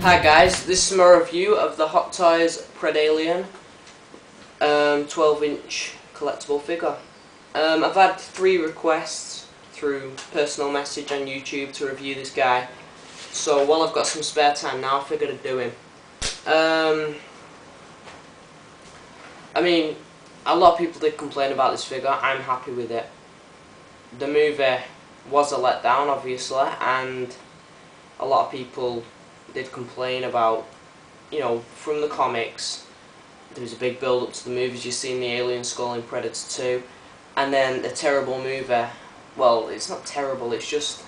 Hi guys, this is my review of the Hot Toys Predalien 12-inch collectible figure. I've had 3 requests through personal message on YouTube to review this guy, so while I've got some spare time now, I figured I'd do him. I mean, a lot of people did complain about this figure. I'm happy with it. The movie was a letdown, obviously, and a lot of people did complain about, you know, from the comics, there was a big build up to the movies. You seen the alien skull in Predator 2, and then the terrible movie. Well, it's not terrible, it's just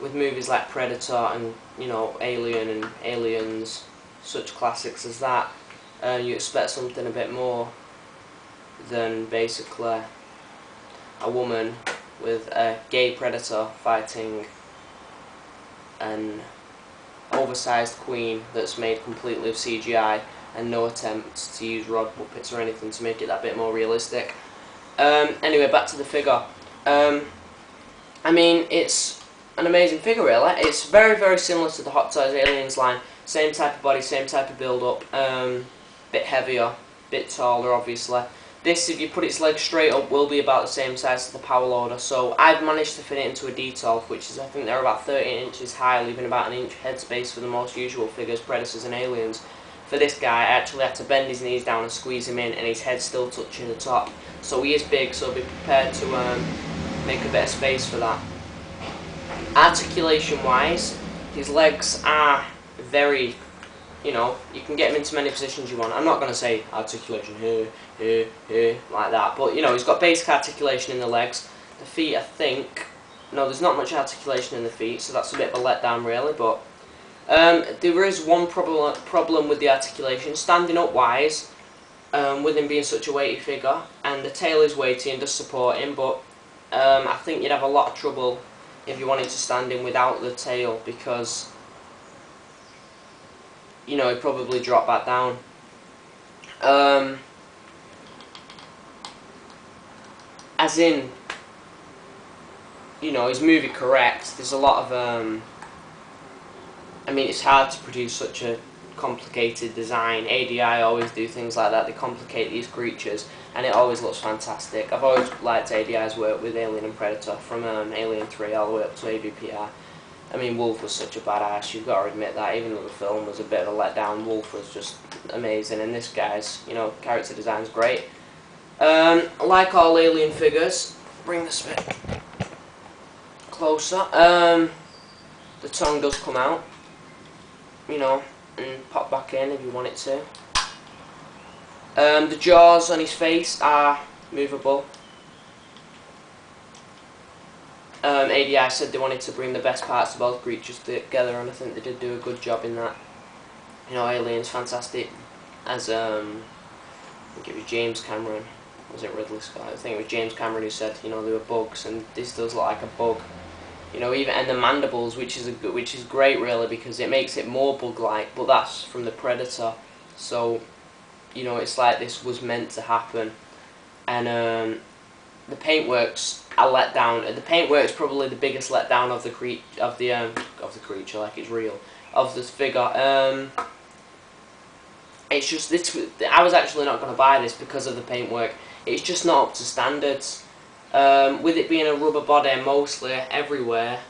with movies like Predator and, you know, Alien and Aliens, such classics as that, you expect something a bit more than basically a woman with a gay predator fighting an oversized queen that's made completely of CGI and no attempt to use rod puppets or anything to make it that bit more realistic. Anyway, back to the figure. I mean, it's an amazing figure, really. It's very, very similar to the Hot Toys Aliens line. Same type of body, same type of build-up. Bit heavier, bit taller, obviously. This, if you put its legs straight up, will be about the same size as the power loader. So I've managed to fit it into a D12, which is, I think they're about 13 inches high, leaving about an inch headspace for the most usual figures, Predators and Aliens. For this guy, I actually had to bend his knees down and squeeze him in, and his head's still touching the top. So he is big, so be prepared to make a bit of space for that. Articulation-wise, his legs are very, you know, you can get him into many positions you want. I'm not going to say articulation here, like that, but, you know, he's got basic articulation in the legs. The feet, I think, no, there's not much articulation in the feet, so that's a bit of a letdown, really, but there is one problem with the articulation. Standing up wise, with him being such a weighty figure, and the tail is weighty and does support him, but I think you'd have a lot of trouble if you wanted to stand him without the tail, because, you know, he'd probably drop back down. As in, you know, he's movie correct. There's a lot of, I mean, it's hard to produce such a complicated design. ADI always do things like that. They complicate these creatures, and it always looks fantastic. I've always liked ADI's work with Alien and Predator, from Alien 3 all the way up to AVPR. I mean, Wolf was such a badass, you've got to admit that. Even though the film was a bit of a letdown, Wolf was just amazing, and this guy's, you know, character design's great. Like all Alien figures, bring this a bit closer, the tongue does come out, you know, and pop back in if you want it to. The jaws on his face are movable. ADI said they wanted to bring the best parts of both creatures together, and I think they did do a good job in that. You know, Alien's fantastic, as I think it was James Cameron, was it Ridley Scott? I think it was James Cameron who said, you know, they were bugs, and this does look like a bug. You know, even, and the mandibles, which is great, really, because it makes it more bug-like, but that's from the Predator, so, you know, it's like this was meant to happen. And the paintwork's a letdown. The paintwork's probably the biggest letdown of the creature, like it's real, of this figure. It's just this. I was actually not going to buy this because of the paintwork. It's just not up to standards. With it being a rubber body mostly everywhere,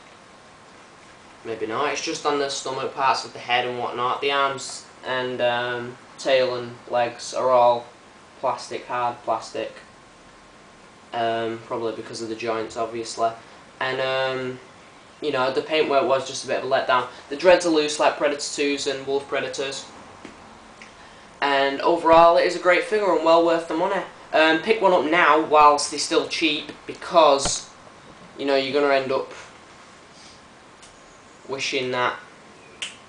maybe not. It's just on the stomach, parts of the head and whatnot. The arms and tail and legs are all plastic, hard plastic. Probably because of the joints, obviously, and you know, the paintwork was just a bit of a letdown. The dreads are loose like Predator 2s and Wolf Predators, and overall it is a great figure and well worth the money. Pick one up now whilst they're still cheap, because, you know, you're going to end up wishing that,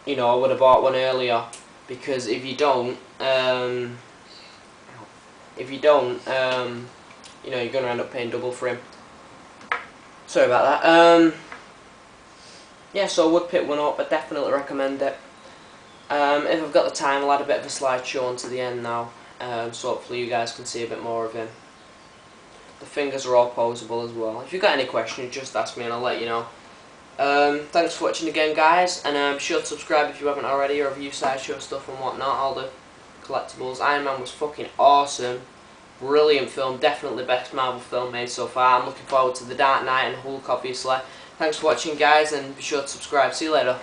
you know, I would have bought one earlier, because if you don't, you know, you're going to end up paying double for him. Sorry about that. Yeah, so I would pick one up. I definitely recommend it. If I've got the time, I'll add a bit of a slideshow onto the end now, so hopefully you guys can see a bit more of him. The fingers are all posable as well. If you've got any questions, just ask me and I'll let you know. Thanks for watching again, guys, and be sure to subscribe if you haven't already, or review sideshow stuff and whatnot, all the collectibles. Iron Man was fucking awesome. Brilliant film, definitely best Marvel film made so far. I'm looking forward to The Dark Knight and Hulk, obviously. Thanks for watching, guys, and be sure to subscribe. See you later.